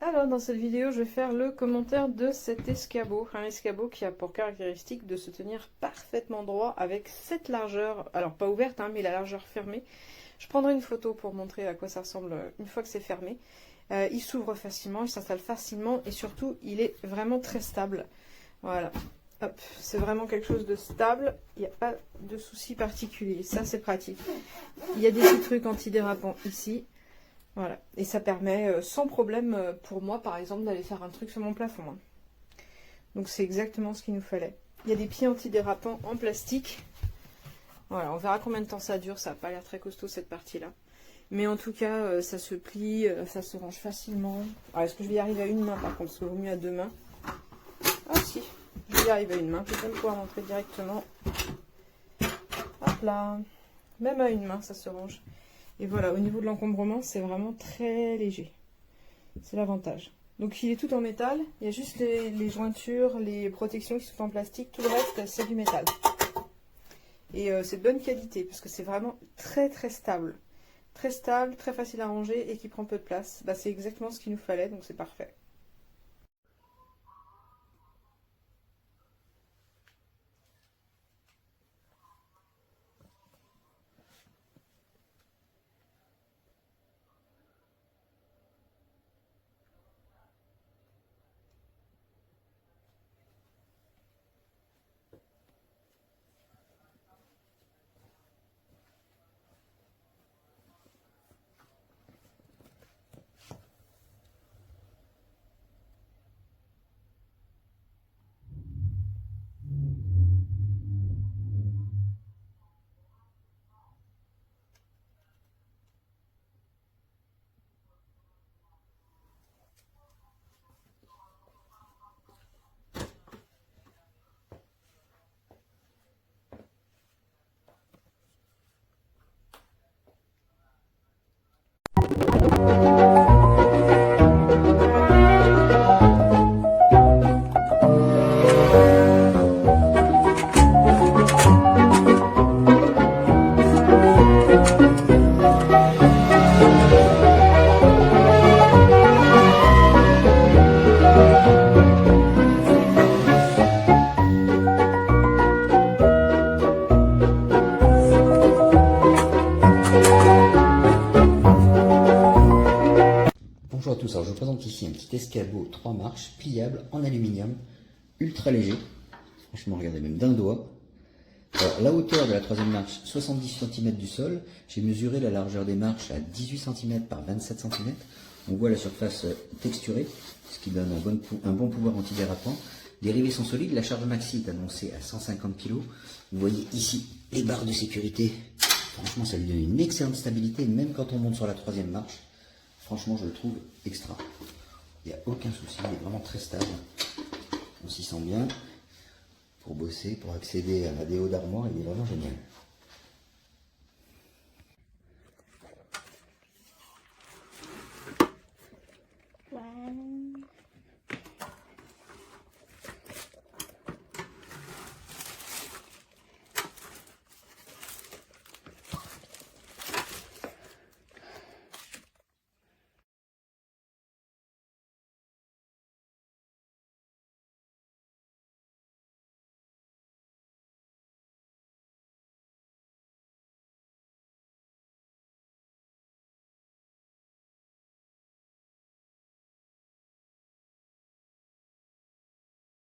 Alors, dans cette vidéo, je vais faire le commentaire de cet escabeau. Un escabeau qui a pour caractéristique de se tenir parfaitement droit avec cette largeur, alors pas ouverte, mais la largeur fermée. Je prendrai une photo pour montrer à quoi ça ressemble une fois que c'est fermé. Il s'ouvre facilement, il s'installe facilement et surtout, il est vraiment très stable. Voilà. Hop, c'est vraiment quelque chose de stable, il n'y a pas de souci particulier. Ça, c'est pratique. Il y a des petits trucs antidérapants ici. Voilà, et ça permet sans problème pour moi par exemple d'aller faire un truc sur mon plafond. Donc c'est exactement ce qu'il nous fallait. Il y a des pieds antidérapants en plastique. Voilà, on verra combien de temps ça dure, ça n'a pas l'air très costaud cette partie-là. Mais en tout cas, ça se plie, ça se range facilement. Alors est-ce que je vais y arriver à une main par contre, parce qu'il vaut mieux à deux mains. Ah si, je vais y arriver à une main, je vais même pouvoir montrer directement. Hop là, même à une main ça se range. Et voilà, au niveau de l'encombrement, c'est vraiment très léger. C'est l'avantage. Donc il est tout en métal, il y a juste les jointures, les protections qui sont en plastique, tout le reste c'est du métal. Et c'est de bonne qualité, parce que c'est vraiment très stable. Très stable, très facile à ranger et qui prend peu de place. Bah, c'est exactement ce qu'il nous fallait, donc c'est parfait. Bonjour à tous, alors je vous présente ici un petit escabeau 3 marches, pliable, en aluminium, ultra léger, franchement regardez même d'un doigt. Alors, la hauteur de la troisième marche, 70 cm du sol, j'ai mesuré la largeur des marches à 18 cm par 27 cm, on voit la surface texturée, ce qui donne un bon pouvoir antidérapant. Les rivets sont solides, la charge maxi est annoncée à 150 kg, vous voyez ici les barres de sécurité, franchement ça lui donne une excellente stabilité, même quand on monte sur la troisième marche. Franchement, je le trouve extra. Il n'y a aucun souci, il est vraiment très stable. On s'y sent bien. Pour bosser, pour accéder à des hauts d'armoire, il est vraiment génial.